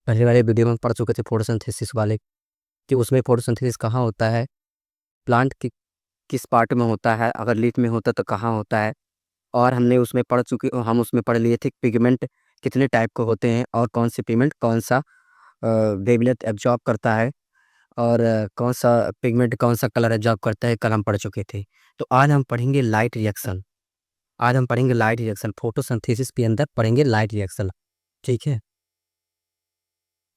पहले वाले वीडियो में पढ़ चुके थे फोटोसिंथेसिस वाले, कि उसमें फोटोसिंथेसिस कहाँ होता है, प्लांट की किस पार्ट में होता है, अगर लीफ में होता तो कहाँ होता है। और हम उसमें पढ़ लिए थे पिगमेंट कितने टाइप के होते हैं, और कौन से पिगमेंट कौन सा वेवलेंथ एब्जॉर्ब करता है, और कौन सा पिगमेंट कौन सा कलर एब्जॉर्ब करता है, कल हम पढ़ चुके थे। तो आज हम पढ़ेंगे लाइट रिएक्शन। आज हम पढ़ेंगे लाइट रिएक्शन, फोटोसिंथेसिस के अंदर पढ़ेंगे लाइट रिएक्शन। ठीक है।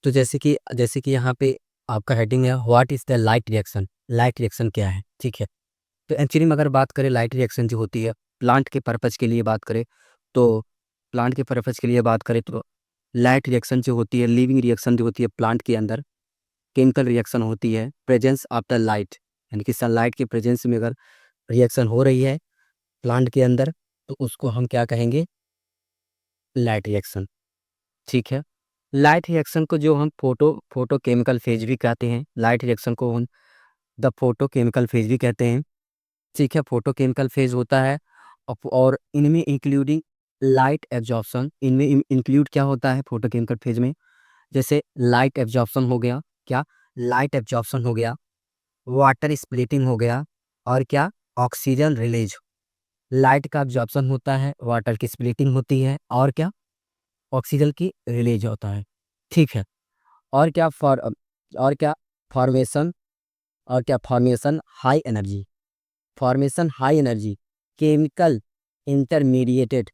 तो जैसे कि यहाँ पे आपका हेडिंग है, what is the light reaction. Light reaction क्या है, ठीक है। तो एक्चुअली में अगर बात करें लाइट रिएक्शन जो होती है प्लांट के पर्पज़ के लिए बात करें, तो लाइट रिएक्शन जो होती है, लिविंग रिएक्शन जो होती है प्लांट के अंदर, केमिकल रिएक्शन होती है प्रेजेंस ऑफ द लाइट, यानी कि सनलाइट के प्रेजेंस में अगर रिएक्शन हो रही है प्लांट के अंदर, तो उसको हम क्या कहेंगे, लाइट रिएक्शन। ठीक है। लाइट रिएक्शन को जो हम फोटोकेमिकल फेज भी कहते हैं, लाइट रिएक्शन को हम द फोटोकेमिकल फेज भी कहते हैं। ठीक है, फोटोकेमिकल फेज होता है और इनमें इंक्लूडिंग लाइट एब्जॉर्प्शन, इनमें इंक्लूड क्या होता है फोटोकेमिकल फेज में, जैसे लाइट एब्जॉर्प्शन हो गया, क्या लाइट एब्जॉर्प्शन हो गया, वाटर स्प्लिटिंग हो गया, और क्या ऑक्सीजन रिलीज। लाइट का एब्जॉर्प्शन होता है, वाटर की स्प्लिटिंग होती है, और क्या ऑक्सीजन की रिलीज होता है। ठीक है। और क्या और क्या formation, formation high energy chemical intermediated.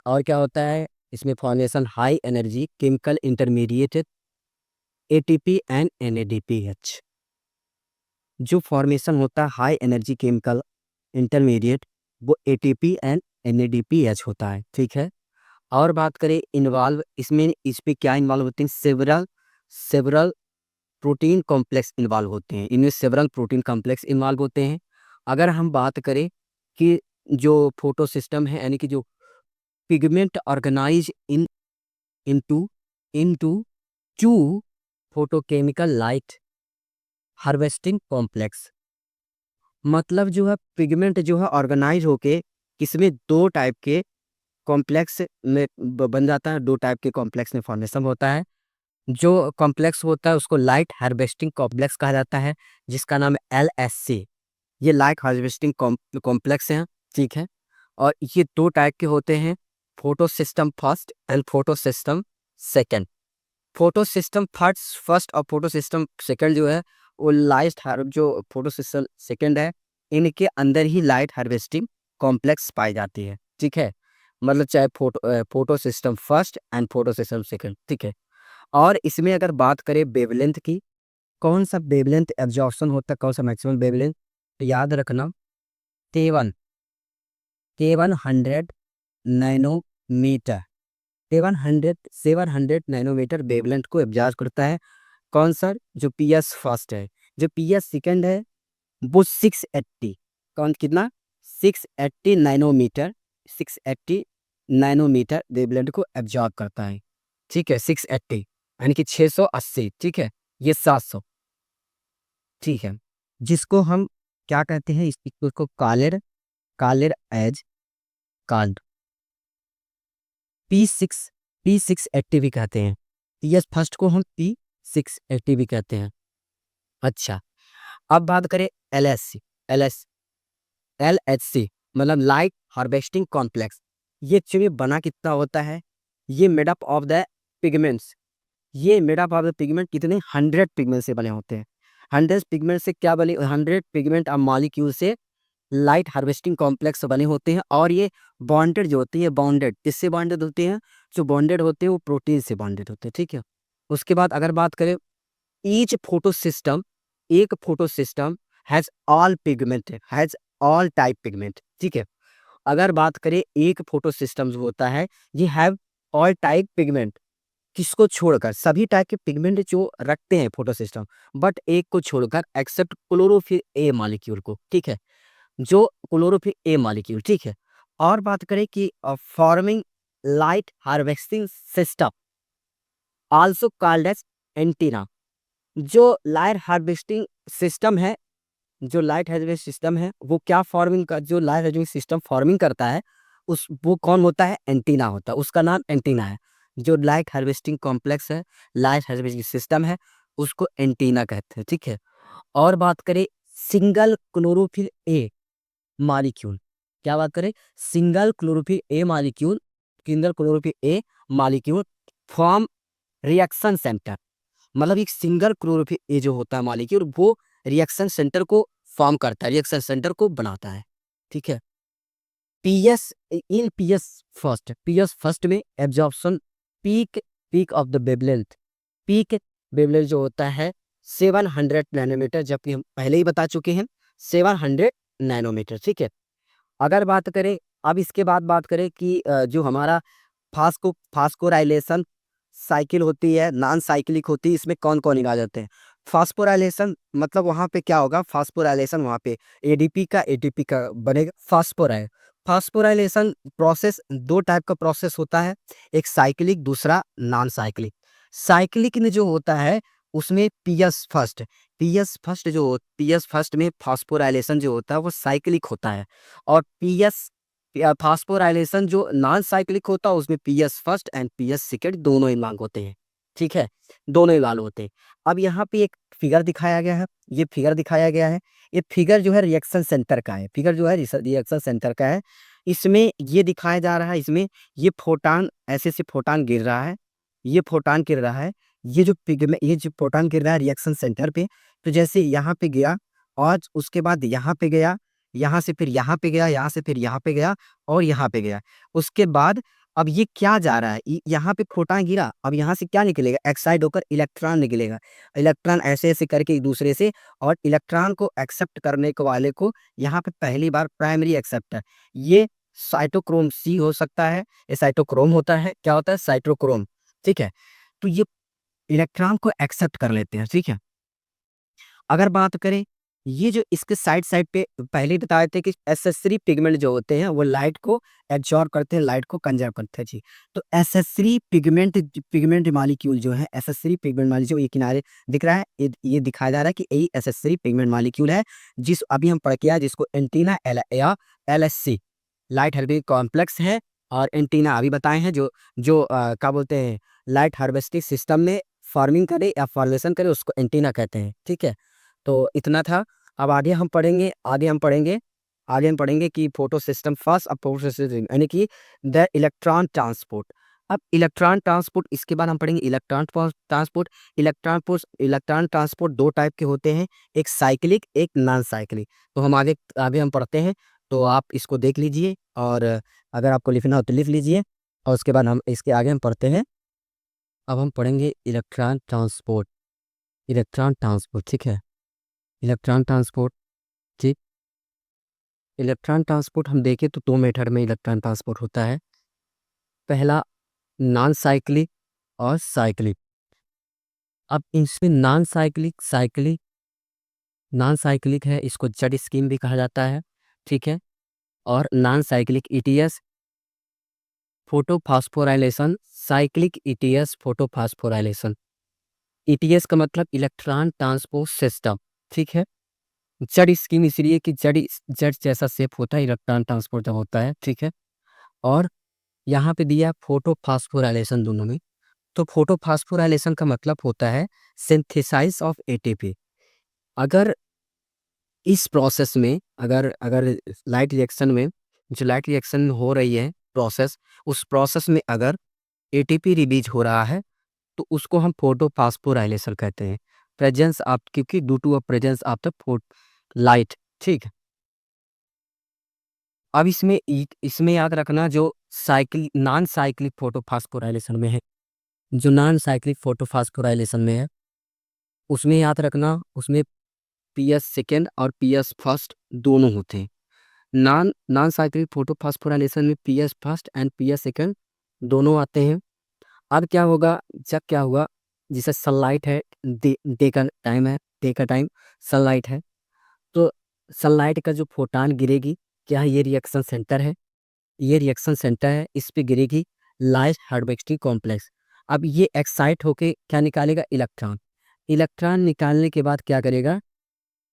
और क्या होता है इसमें, formation high energy chemical intermediated ATP and NADPH. जो फॉर्मेशन होता है हाई एनर्जी केमिकल इंटरमीडिएट, वो एटीपी एंड एनएडीपीएच होता है। ठीक है। और बात करें इन्वॉल्व, इस पे क्या इन्वॉल्व होते हैं, सेवरल प्रोटीन कॉम्प्लेक्स इन्वॉल्व होते हैं, इनमें सेवरल प्रोटीन कॉम्प्लेक्स इन्वॉल्व होते हैं। अगर हम बात करें कि जो फोटो सिस्टम है, यानी कि जो pigment organise into into two photochemical light harvesting complex, मतलब जो है पिगमेंट जो है ऑर्गेनाइज होके किसमें दो टाइप के कॉम्प्लेक्स में बन जाता है, दो टाइप के कॉम्प्लेक्स में फॉर्मेशन होता है। जो कॉम्प्लेक्स होता है उसको लाइट हार्वेस्टिंग कॉम्प्लेक्स कहा जाता है, जिसका नाम है LSC। ये लाइट हार्वेस्टिंग कॉम्प्लेक्स हैं। ठीक है। और ये दो टाइप के होते हैं, photo system first and photo system second. Photo system first और फोटो सिस्टम सेकेंड जो है, वो जो फोटो सिस्टम सेकेंड है, इनके अंदर ही लाइट हार्वेस्टिंग कॉम्प्लेक्स पाई जाती है। ठीक है। मतलब चाहे photo system first and photo system second. ठीक है। और इसमें अगर बात करें वेवलेंथ की, कौन सा वेवलेंथ एब्जॉर्प्शन होता है, कौन सा मैक्सिमम वेवलेंथ, तो याद रखना K1 K100 nanometre, 700 nanometre wavelength को एब्जॉर्ब करता है। कौन सा, जो PS फर्स्ट है, जो PS सेकेंड है वो 680, कौन कितना 680 नैनोमीटर, 680 नैनोमीटर वेवलेंथ को एब्जॉर्ब करता है। ठीक है, 680 यानी कि 680। ठीक है, ये 700। ठीक है। जिसको हम क्या कहते हैं, इसको कालेर एज कार्ड P680 भी कहते हैं। PS फर्स्ट को हम P680 भी कहते हैं। अच्छा, अब बात करें LSC, LHC मतलब लाइट हार्वेस्टिंग कॉम्प्लेक्स। ये एक्चुअली बना कितना होता है, ये made up of the pigments, ये made up of the pigment कितने 100 पिगमेंट से बने होते हैं। 100 पिगमेंट से क्या बने, 100 पिगमेंट ऑफ मॉलिक्यूल से लाइट हार्वेस्टिंग कॉम्प्लेक्स बने होते हैं। और ये बॉन्डेड जो होती है, बॉन्डेड किससे बॉन्डेड होते हैं, जो बॉन्डेड होते हैं वो प्रोटीन से बॉन्डेड होते हैं। ठीक है। उसके बाद अगर बात करें ईच फोटो सिस्टम, एक photo system has all type pigment. ठीक है। अगर बात करें एक फोटो सिस्टम जो होता है, ये हैव ऑल टाइप पिगमेंट, किसको छोड़कर, सभी टाइप के पिगमेंट जो रखते हैं फोटो सिस्टम, बट एक को छोड़कर, एक्सेप्ट क्लोरोफिल ए मॉलिक्यूल को। ठीक है, जो क्लोरोफिल ए मॉलिक्यूल। ठीक है। और बात करें कि forming light harvesting system also called as antenna. जो लाइट हार्वेस्टिंग सिस्टम है, जो लाइट हार्वेस्टिंग सिस्टम है वो क्या फॉर्मिंग का, जो लाइट हार्वेस्टिंग सिस्टम फॉर्मिंग करता है, उस वो कौन होता है, एंटीना होता है, उसका नाम एंटीना है। जो लाइट हार्वेस्टिंग कॉम्प्लेक्स है, लाइट हार्वेस्टिंग सिस्टम है, उसको एंटीना कहते हैं, ठीक है। और बात करें सिंगल क्लोरोफिल ए मॉलिक्यूल, क्या बात करें, single chlorophyll A molecule, single chlorophyll A molecule form reaction centre, मतलब एक सिंगल क्लोरोफिल ए जो होता है मॉलिक्यूल वो रिएक्शन सेंटर को फॉर्म करता है, रिएक्शन सेंटर को बनाता है, ठीक है। पीएस इन पीएस फर्स्ट में absorption peak peak of the wavelength, peak wavelength जो होता है 700 नैनोमीटर, जबकि हम पहले ही बता चुके हैं 700 नैनोमीटर, ठीक है। अगर बात करें, अब इसके बाद बात करें कि जो हमारा फास्कोराइलेशन साइकिल होती है, नॉन साइक्लिक होती है, इसमें कौन कौन आ जाते हैं। फास्फोराइलेशन मतलब वहाँ पे क्या होगा, फास्फोराइलेशन वहाँ पे एडीपी का बनेगा फास्फोराइलेशन प्रोसेस दो टाइप का प्रोसेस होता है, एक साइक्लिक दूसरा नॉन साइक्लिक। साइक्लिक में जो होता है उसमें पीएस फर्स्ट में फास्फोराइलेशन जो होता है वो साइक्लिक होता है, और पीएस फास्फोराइलेशन जो नॉन साइक्लिक होता है उसमें PS first and PS second दोनों ही मांग होते हैं, ठीक है, दोनों ही लाल होते हैं। अब यहाँ पे एक फिगर दिखाया गया है, ये फिगर दिखाया गया है, ये फिगर जो है रिएक्शन सेंटर का है, फिगर जो है रिएक्शन सेंटर का है। इसमें ये दिखाया जा रहा है, इसमें ये फोटान ऐसे से फोटान गिर रहा है, ये फोटान गिर रहा है, ये जो फोटान गिर रहा है रिएक्शन सेंटर पे, तो जैसे यहाँ पे गया और उसके बाद यहाँ पे गया, यहाँ से फिर यहाँ पे गया, यहाँ से फिर यहाँ पे गया और यहाँ पे गया, उसके बाद अब ये क्या जा रहा है, यहाँ पे फोटान गिरा, अब यहाँ से क्या निकलेगा, एक्साइड होकर इलेक्ट्रॉन निकलेगा, इलेक्ट्रॉन ऐसे ऐसे करके एक दूसरे से, और इलेक्ट्रॉन को एक्सेप्ट करने के वाले को यहाँ पे पहली बार प्राइमरी एक्सेप्टर, ये साइटोक्रोम सी हो सकता है, ये साइटोक्रोम होता है, क्या होता है साइटोक्रोम, ठीक है। तो ये इलेक्ट्रॉन को एक्सेप्ट कर लेते हैं, ठीक है। अगर बात करें ये जो इसके साइड साइड पे पहले ही बताए थे कि एसेसरी पिगमेंट जो होते हैं वो लाइट को एब्जॉर्ब करते हैं, लाइट को कंजर्व करते हैं जी। तो एसेसरी पिगमेंट मॉलिक्यूल जो है, एसेसरी पिगमेंट मॉलिक्यूल ये किनारे दिख रहा है, ये दिखाया जा रहा है कि यही एसेसरी पिगमेंट मॉलिक्यूल है, जिस अभी हम पढ़ के आए, जिसको एंटीना या एलएससी लाइट हार्वेस्टिंग कॉम्प्लेक्स है, और एंटीना अभी बताए हैं जो जो क्या बोलते हैं लाइट हार्वेस्टिंग सिस्टम में फार्मिंग करे या फॉर्मेशन करे उसको एंटीना कहते हैं, ठीक है। तो इतना था। अब आगे हम पढ़ेंगे कि फोटो सिस्टम फर्स्ट, अब फोटो सिस्टम यानी कि द इलेक्ट्रॉन ट्रांसपोर्ट। अब इलेक्ट्रॉन ट्रांसपोर्ट, इसके बाद हम पढ़ेंगे ट्रांसपोर्ट। इलेक्ट्रॉन ट्रांसपोर्ट दो टाइप के होते हैं, एक साइक्लिक एक नॉन साइक्लिक। तो हम आगे आगे हम पढ़ते हैं, तो आप इसको देख लीजिए, और अगर आपको लिखना हो तो लिख लीजिए, और उसके बाद हम इसके आगे हम पढ़ते हैं। अब हम पढ़ेंगे इलेक्ट्रॉन ट्रांसपोर्ट, ठीक है। इलेक्ट्रॉन ट्रांसपोर्ट, ठीक। इलेक्ट्रॉन ट्रांसपोर्ट हम देखें तो दो मेथड में इलेक्ट्रॉन ट्रांसपोर्ट होता है, पहला नॉन साइक्लिक और साइक्लिक। अब इसमें नॉन साइक्लिक है, इसको जेड स्कीम भी कहा जाता है, ठीक है। और non cyclic ETS photophosphorylation, cyclic ETS photophosphorylation. ETS का मतलब इलेक्ट्रॉन ट्रांसपोर्ट सिस्टम, ठीक है। जेड स्कीम इसलिए कि जेड जैसा शेप होता है इलेक्ट्रॉन ट्रांसपोर्ट जब होता है, ठीक है। और यहाँ पे दिया फोटोफॉस्फोराइलेशन दोनों में। तो फोटोफॉस्फोराइलेशन का मतलब होता है सिंथेसाइज ऑफ एटीपी। अगर इस प्रोसेस में अगर अगर लाइट रिएक्शन में जो लाइट रिएक्शन हो रही है प्रोसेस, उस प्रोसेस में अगर एटीपी रिलीज हो रहा है तो उसको हम फोटोफॉस्फोराइलेशन कहते हैं, प्रेजेंस ऑफ, क्योंकि due to presence of the light, ठीक है। अब इसमें याद रखना जो नॉन साइक्लिक फोटोफॉस्फोराइलेशन में है, जो नॉन साइक्लिक फोटोफॉस्फोराइलेशन में है, उसमें याद रखना उसमें पीएस सेकेंड और पीएस फर्स्ट दोनों होते हैं। नॉन साइक्लिक फोटोफॉस्फोराइलेशन में PS first and PS second दोनों आते हैं। अब क्या होगा, जब क्या हुआ, जैसे सनलाइट है, डे का टाइम सनलाइट है, तो सनलाइट का जो फोटान गिरेगी, क्या ये रिएक्शन सेंटर है, ये रिएक्शन सेंटर है, इस पे गिरेगी लाइट हार्वेस्टिंग कॉम्प्लेक्स। अब ये एक्साइट होके क्या निकालेगा, इलेक्ट्रॉन। इलेक्ट्रॉन निकालने के बाद क्या करेगा,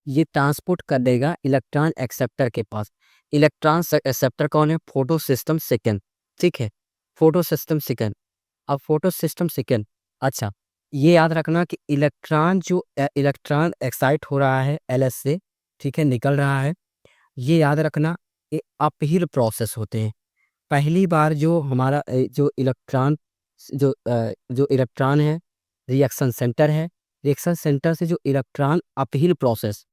ये ट्रांसपोर्ट कर देगा इलेक्ट्रॉन एक्सेप्टर के पास। इलेक्ट्रॉन एक्सेप्टर कौन है, फोटो सिस्टम सेकेंड, ठीक है, फोटो सिस्टम सेकेंड। अब फोटो सिस्टम सेकेंड। अच्छा, ये याद रखना कि इलेक्ट्रॉन एक्साइट हो रहा है एलएस से, ठीक है, निकल रहा है। ये याद रखना, ये अपहिल प्रोसेस होते हैं। पहली बार जो हमारा जो इलेक्ट्रॉन है, रिएक्शन सेंटर है, रिएक्शन सेंटर से जो इलेक्ट्रॉन अपहिल प्रोसेस,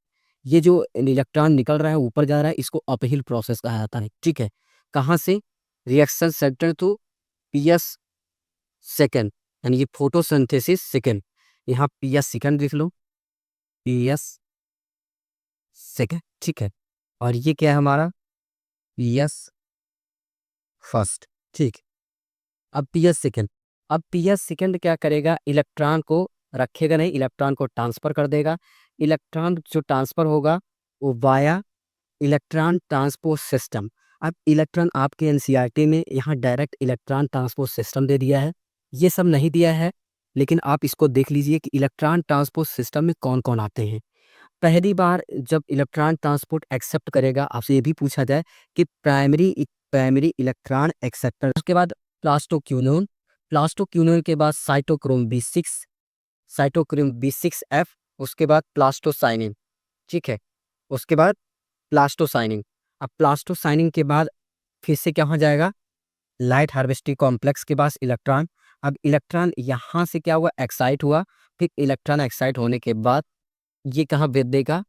ये जो इलेक्ट्रॉन निकल रहा है ऊपर जा रहा है, इसको अपहिल प्रोसेस कहा जाता है, ठीक है। कहाँ से? Reaction centre to PS second, यानी कि फोटोसिंथेसिस सेकेंड। यहाँ पीएस सेकेंड लिख लो, पीएस सेकेंड, ठीक है। और ये क्या है हमारा? पीएस फर्स्ट, ठीक। अब पीएस सेकेंड, अब पीएस सेकेंड क्या करेगा? इलेक्ट्रॉन को रखेगा नहीं, इलेक्ट्रॉन को ट्रांसफर कर देगा। इलेक्ट्रॉन जो ट्रांसफर होगा वो वाया इलेक्ट्रॉन ट्रांसपोर्ट सिस्टम। अब इलेक्ट्रॉन आपके एनसीईआरटी में यहाँ डायरेक्ट इलेक्ट्रॉन ट्रांसपोर्ट सिस्टम दे दिया है, ये सब नहीं दिया है, लेकिन आप इसको देख लीजिए कि इलेक्ट्रॉन ट्रांसपोर्ट सिस्टम में कौन कौन आते हैं। पहली बार जब इलेक्ट्रॉन ट्रांसपोर्ट एक्सेप्ट करेगा, आपसे ये भी पूछा जाए कि प्राइमरी इलेक्ट्रॉन एक्सेप्टर, उसके बाद प्लास्टोक्यूनोन, प्लास्टोक्यूनोन के बाद साइटोक्रोम B6F, उसके बाद प्लास्टोसाइनिन, ठीक है। उसके बाद प्लास्टोसाइनिन। अब प्लास्टोसाइनिन के बाद फिर से क्या हो जाएगा? लाइट हार्वेस्टिंग कॉम्प्लेक्स के पास इलेक्ट्रॉन। अब इलेक्ट्रॉन यहाँ से क्या हुआ? एक्साइट हुआ। फिर इलेक्ट्रॉन एक्साइट होने के बाद ये कहाँ भेज देगा?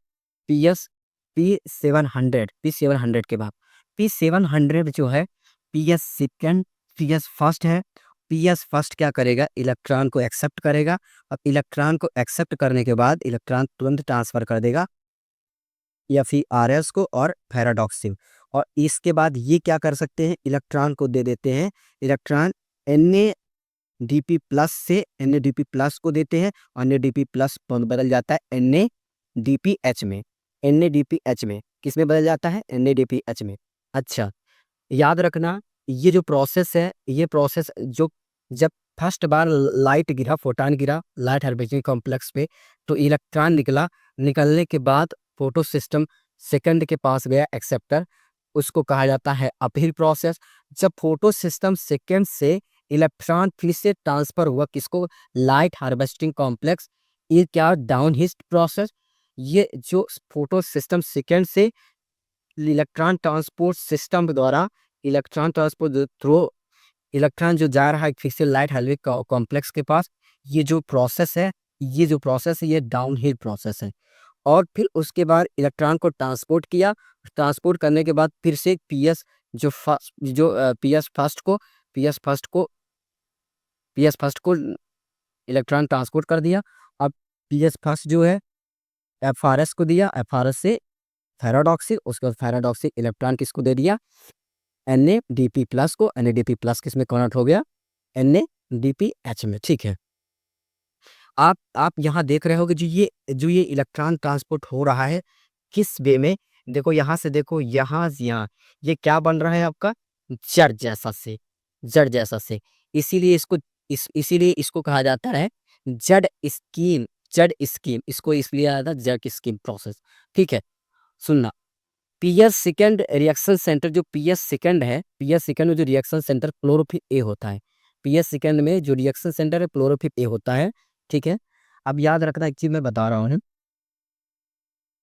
P700 के बाद P700 जो है पीएस सेकेंड, पीएस फर्स्ट है। पीएस फर्स्ट क्या करेगा? इलेक्ट्रॉन को एक्सेप्ट करेगा। अब इलेक्ट्रॉन को एक्सेप्ट करने के बाद इलेक्ट्रॉन तुरंत ट्रांसफर कर देगा FeRS को और पैराडॉक्सिल। और इसके बाद ये क्या कर सकते हैं? इलेक्ट्रॉन को दे देते हैं, इलेक्ट्रॉन NADP प्लस से NADP प्लस को देते हैं, और NADP प्लस बदल जाता है NADPH में। NADPH में किस में बदल जाता है? NADPH में। अच्छा, याद रखना, ये जो प्रोसेस है, ये प्रोसेस जो जब फर्स्ट बार लाइट गिरा, फोटॉन गिरा लाइट हार्वेस्टिंग कॉम्प्लेक्स पे, तो इलेक्ट्रॉन निकला। निकलने के बाद फोटो सिस्टम सेकंड के पास गया एक्सेप्टर, उसको कहा जाता है अपहिल प्रोसेस। जब फोटो सिस्टम सेकंड से इलेक्ट्रॉन फिर से ट्रांसफर हुआ किसको? Light harvesting complex. ये क्या? Downhill process. ये जो फोटो सिस्टम सेकंड से इलेक्ट्रॉन ट्रांसपोर्ट सिस्टम द्वारा इलेक्ट्रॉन ट्रांसपोर्ट थ्रू इलेक्ट्रॉन जो जा रहा है फिर से लाइट हार्वेस्टिंग कॉम्प्लेक्स के पास, ये जो प्रोसेस है, ये डाउन हिल प्रोसेस है। और फिर उसके बाद इलेक्ट्रॉन को ट्रांसपोर्ट किया, ट्रांसपोर्ट करने के बाद फिर से पीएस जो फर्स्ट जो पीएस फर्स्ट को इलेक्ट्रॉन ट्रांसपोर्ट कर दिया। अब पीएस फर्स्ट जो है एफआरएस को दिया, एफआरएस से पैराडॉक्सिल, उसके बाद पैराडॉक्सिल इलेक्ट्रॉन किसको दे दिया? NADP प्लस को। NADP प्लस किस में कन्वर्ट हो गया? NADPH में, ठीक है। आप यहाँ देख रहे हो कि जो ये इलेक्ट्रॉन ट्रांसपोर्ट हो रहा है किस वे में? देखो यहाँ से, देखो यहाँ से यहाँ, ये क्या बन रहा है आपका? जड़ जैसा से इसीलिए इसको कहा जाता है जड़ स्कीम इसको इसलिए आता है जड़ स्कीम प्रोसेस, ठीक है। सुनना, पीएस सेकंड रिएक्शन सेंटर, जो पीएस सेकंड है, पीएस सेकंड में जो रिएक्शन सेंटर क्लोरोफिल ए होता है, पीएस सेकंड में जो रिएक्शन सेंटर है क्लोरोफिल ए होता है, ठीक है। अब याद रखना, एक चीज मैं बता रहा हूँ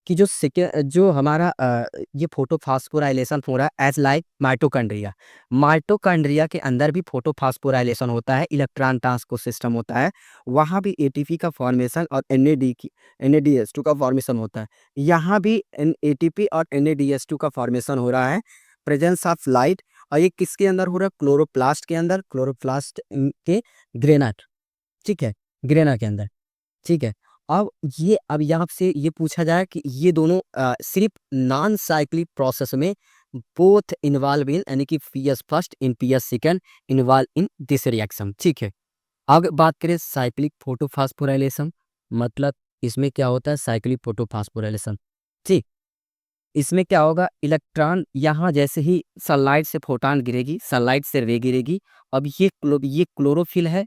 कि जो हमारा ये फोटोफॉस्फोराइलेशन हो रहा है एज लाइक माइटोकॉन्ड्रिया, माइटोकॉन्ड्रिया के अंदर भी फोटोफॉस्फोराइलेशन होता है, इलेक्ट्रॉन ट्रांसपोर्ट सिस्टम होता है, वहाँ भी एटीपी का फॉर्मेशन और NADH2 का फॉर्मेशन होता है। यहाँ भी ATP और NADH2 का फॉर्मेशन हो रहा है, प्रेजेंस ऑफ लाइट। और ये किसके अंदर हो रहा है? क्लोरोप्लास्ट के अंदर, क्लोरोप्लास्ट के ग्रेना, ठीक है, ग्रेना के अंदर, ठीक है। अब यहाँ से ये पूछा जाए कि ये दोनों सिर्फ नॉन साइक्लिक प्रोसेस में बोथ इन्वॉल्व इन, यानी कि PS first in PS second involve in this reaction, ठीक है। अब बात करें साइक्लिक फोटोफॉस्फोराइलेशन, मतलब इसमें क्या होता है? साइक्लिक फोटोफॉस्फोराइलेशन, ठीक। इसमें क्या होगा? इलेक्ट्रॉन यहाँ जैसे ही सनलाइट से फोटॉन गिरेगी, सनलाइट से रे गिरेगी। अब ये क्लोरोफिल है,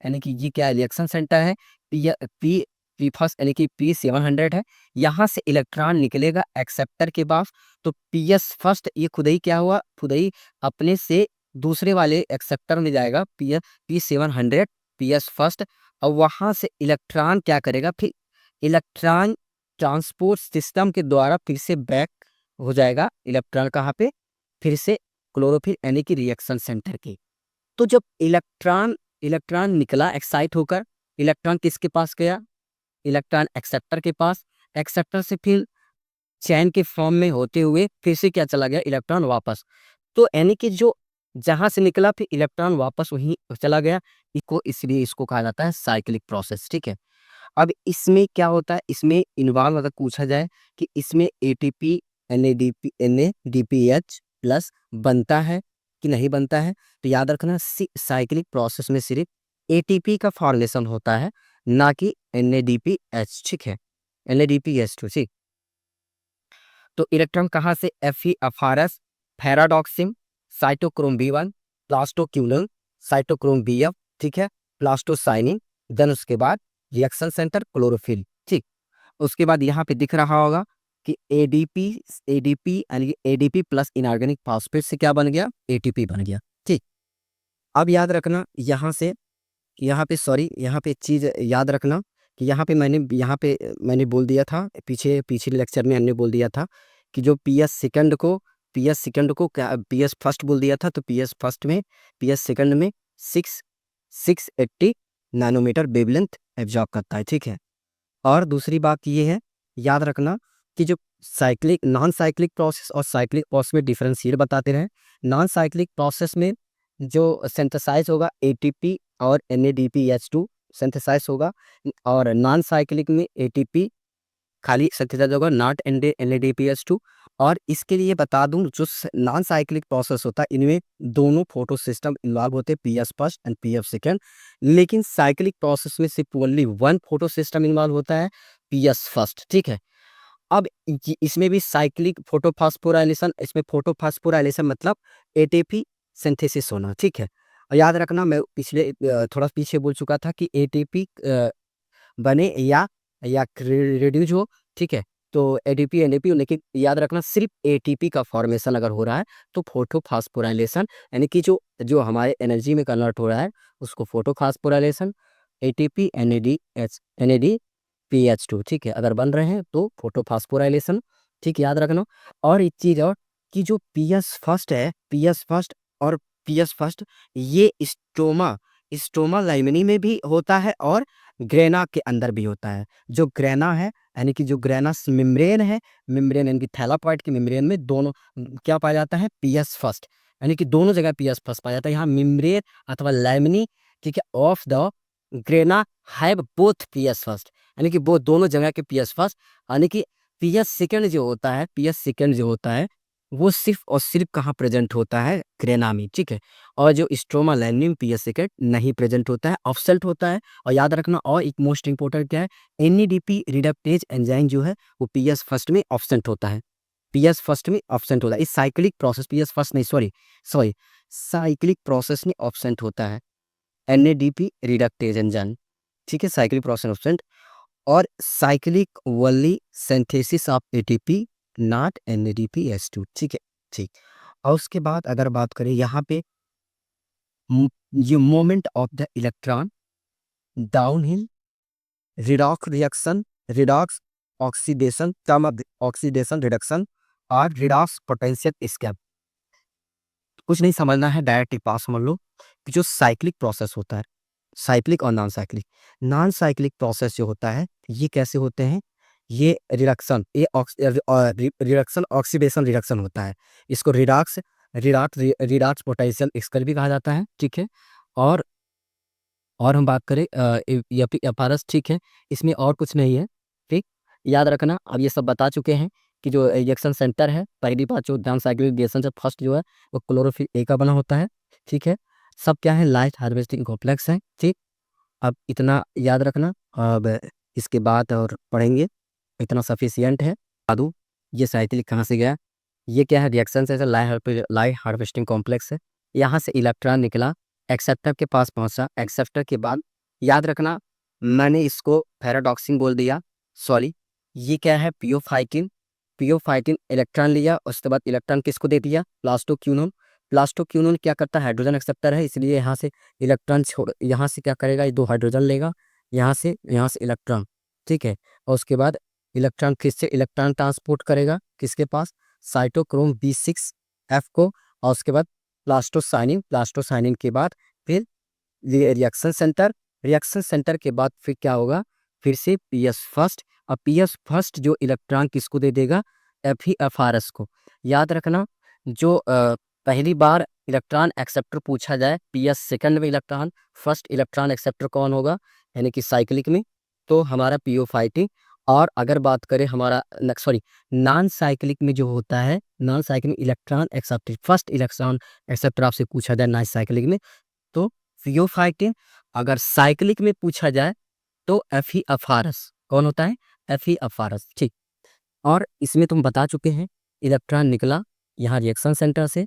यानी कि ये क्या? रिएक्शन सेंटर है। पी पी पी फर्स्ट यानी कि P700 है। यहाँ से इलेक्ट्रॉन निकलेगा एक्सेप्टर के पास, तो पीएस फर्स्ट ये खुद ही क्या हुआ? खुद ही अपने से दूसरे वाले एक्सेप्टर में जाएगा P700 PS फर्स्ट, और वहां से इलेक्ट्रॉन क्या करेगा, फिर इलेक्ट्रॉन ट्रांसपोर्ट सिस्टम के द्वारा फिर से बैक हो जाएगा इलेक्ट्रॉन कहाँ पे, फिर से क्लोरोफिल यानी कि रिएक्शन सेंटर की। तो जब इलेक्ट्रॉन इलेक्ट्रॉन निकला एक्साइट होकर, इलेक्ट्रॉन किसके पास गया, इलेक्ट्रॉन एक्सेप्टर के पास, एक्सेप्टर से फिर चैन के फॉर्म में होते हुए फिर से क्या चला गया, इलेक्ट्रॉन वापस। तो यानी कि जो जहां से निकला फिर इलेक्ट्रॉन वापस वहीं चला गया, इसलिए इसको कहा जाता है साइक्लिक प्रोसेस। ठीक है, अब इसमें क्या होता है, इसमें इन्वॉल्व अगर पूछा जाए कि इसमें एटीपी NADPH प्लस बनता है कि नहीं बनता है, तो याद रखना साइक्लिक प्रोसेस में सिर्फ एटीपी का फॉर्मेशन होता है, ना कि NADPH। ठीक है, NADPH2। ठीक, तो इलेक्ट्रॉन कहाँ से, FeFRS, पैराडॉक्सिम, cytochrome B1, plastoquinone, cytochrome BF, ठीक है, प्लास्टोसाइनिन, देन उसके बाद रिएक्शन सेंटर क्लोरोफिल। ठीक, उसके बाद यहाँ पे दिख रहा होगा कि एडीपी यानी एडीपी प्लस इनऑर्गेनिक फॉस्फेट से क्या बन गया, एटीपी बन गया। ठीक, अब याद रखना यहाँ पे एक चीज याद रखना कि यहाँ पे मैंने बोल दिया था, पिछले लेक्चर में हमने बोल दिया था कि जो पीएस सेकंड को क्या पीएस फर्स्ट बोल दिया था, तो पीएस फर्स्ट में पीएस सेकंड में 680 नैनोमीटर वेवलेंथ एब्जॉर्ब करता है। ठीक है, और दूसरी बात ये है, याद रखना कि जो नॉन साइक्लिक प्रोसेस और साइक्लिक प्रोसेस में डिफरेंशिएट बताते रहे। नॉन साइक्लिक प्रोसेस में जो सिंथेसाइज होगा एटीपी और NADPH2 सिंथेसाइज होगा, और नॉन साइक्लिक में एटीपी खाली सिंथेसाइज होगा, नॉट NADPH2। और इसके लिए बता दूं, जो नॉन साइक्लिक प्रोसेस होता है इनमें दोनों फोटो सिस्टम इन्वॉल्व होते हैं, PS first and PF second. लेकिन साइक्लिक प्रोसेस में सिर्फ only one photo system involve होता है, PS फर्स्ट। ठीक है, अब इसमें भी साइक्लिक फोटोफॉस्फोराइलेशन, इसमें फोटोफॉस्फोराइलेशन मतलब एटीपी सिंथेसिस होना। ठीक है, और याद रखना मैं थोड़ा पीछे बोल चुका था कि एटीपी बने या रिड्यूज हो। ठीक है, तो एडीपी एनएपी, लेकिन याद रखना सिर्फ एटीपी का फॉर्मेशन अगर हो रहा है तो फोटोफॉस्फोराइलेशन, यानी कि जो जो हमारे एनर्जी में कन्वर्ट हो रहा है उसको फोटोफॉस्फोराइलेशन, एटीपी NADPH2। ठीक है, अगर बन रहे हैं तो फोटोफॉस्फोराइलेशन। ठीक, याद रखना। और एक चीज और कि जो पीएस फर्स्ट और पीएस फर्स्ट ये स्टोमा लाइमनी में भी होता है और ग्रेना के अंदर भी होता है। जो ग्रेना है यानी कि जो ग्रेना मेम्ब्रेन है, मेम्ब्रेन यानी कि थैलापॉइड की मेम्ब्रेन में दोनों क्या पाया जाता है, पीएस फर्स्ट, यानी कि दोनों जगह पीएस फर्स्ट पाया जाता है। यहाँ मेम्ब्रेन अथवा लाइमनी, ठीक है, of the grana have both PS first, यानी कि वो दोनों जगह के पीएस फर्स्ट, यानी कि पीएस सेकंड जो होता है वो सिर्फ और सिर्फ कहाँ प्रेजेंट होता है, ग्रेना में। ठीक है, और जो स्ट्रोमा लाइमनी में पीएस सेकंड नहीं प्रेजेंट होता है, ऑब्सेंट होता है। और याद रखना, और एक मोस्ट इंपोर्टेंट क्या है, NADP रिडक्टेज एंजाइम जो है वो पीएस फर्स्ट में ऑब्सेंट होता है, पीएस फर्स्ट में ऑब्सेंट होता है। इस साइक्लिक प्रोसेस पीएस फर्स्ट नहीं, सॉरी साइक्लिक प्रोसेस में ऑब्सेंट होता है NADP रिडक्टेज एंजाइम। ठीक है, साइक्लिक प्रोसेस ऑब्सेंट, और cyclic only synthesis of ATP not NADPH2। ठीक है, ठीक। और उसके बाद अगर बात करें यहाँ पे ये moment of the electron downhill redox reaction, redox oxidation, oxidation reduction और रिडॉक्स पोटेंशियल एस्केप। कुछ नहीं समझना है, डायरेक्ट पास समझ लो कि जो साइक्लिक प्रोसेस होता है, साइक्लिक और नॉन साइक्लिक प्रोसेस जो होता है ये कैसे होते हैं, ये रिडक्शन ऑक्सीडेशन रिडक्शन होता है। इसको रिडॉक्स पोटेंशियल एक्सकर भी कहा जाता है। ठीक है, और हम बात करें एफआरएस। ठीक है, इसमें और कुछ नहीं है। ठीक, याद रखना, अब ये सब बता चुके हैं कि जो रिएक्शन सेंटर है, पहली बात जो ध्यान साइक्लिक रिएक्शन से फर्स्ट जो है वो क्लोरोफिल ए का बना होता है। ठीक है, सब क्या है, लाइट हार्वेस्टिंग कॉम्प्लेक्स है। ठीक, अब इतना याद रखना, अब इसके बाद और पढ़ेंगे, इतना सफिशियंट है। आदू ये साइक्लिक कहाँ से गया, ये क्या है, रिएक्शन से लाइट हार्वेस्टिंग कॉम्प्लेक्स है। यहाँ से इलेक्ट्रॉन निकला, एक्सेप्टर के पास पहुंचा, एक्सेप्टर के बाद याद रखना मैंने इसको पैराडॉक्सिन बोल दिया, सॉरी ये क्या है, पियोफाइटिन इलेक्ट्रॉन लिया, उसके बाद इलेक्ट्रॉन किसको दे दिया, प्लास्टोक्यूनोन, प्लास्टोक्विनोन क्या करता है, हाइड्रोजन एक्सेप्टर है, इसलिए यहाँ से इलेक्ट्रॉन छोड़, यहाँ से क्या करेगा, ये 2 हाइड्रोजन लेगा, यहाँ से इलेक्ट्रॉन, ठीक है। और उसके बाद इलेक्ट्रॉन फिर से इलेक्ट्रॉन ट्रांसपोर्ट करेगा किसके पास, साइटोक्रोम B6F को, और उसके बाद प्लास्टोसाइनिन के बाद फिर ये रिएक्शन सेंटर के बाद फिर क्या होगा, फिर से PS फर्स्ट, और PS फर्स्ट जो इलेक्ट्रॉन किसको दे देगा, FeFRs को। याद रखना, जो पहली बार इलेक्ट्रॉन एक्सेप्टर पूछा जाए, PS सेकंड में इलेक्ट्रॉन, फर्स्ट इलेक्ट्रॉन एक्सेप्टर कौन होगा, यानी कि साइक्लिक में, तो हमारा PO5T। और अगर बात करें हमारा नॉन साइक्लिक में जो होता है, non cyclic electron acceptor, first electron acceptor आपसे पूछा जाए नॉन साइक्लिक में, तो PO5T। अगर साइक्लिक में पूछा जाए तो FeFRs कौन होता है, FeFRs, ठीक। और इसमें तुम बता चुके हैं, इलेक्ट्रॉन निकला यहाँ रिएक्शन सेंटर से,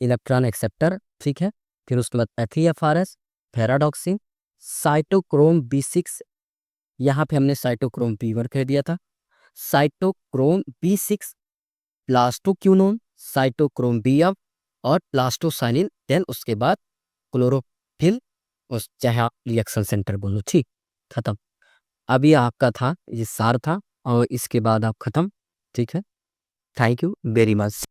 इलेक्ट्रॉन एक्सेप्टर, ठीक है, फिर उसके बाद FeFRs, पैराडॉक्सिन, साइटोक्रोम B6, यहाँ पे हमने साइटोक्रोम B1 कह दिया था, cytochrome B6, plastoquinone, cytochrome Bf और प्लास्टोसाइनिन, देन उसके बाद क्लोरोफिल, उस चाहे आप रिएक्शन सेंटर बोलो, ठीक, खत्म। अभी आपका था ये सार था, और इसके बाद आप खत्म, ठीक है। Thank you very much.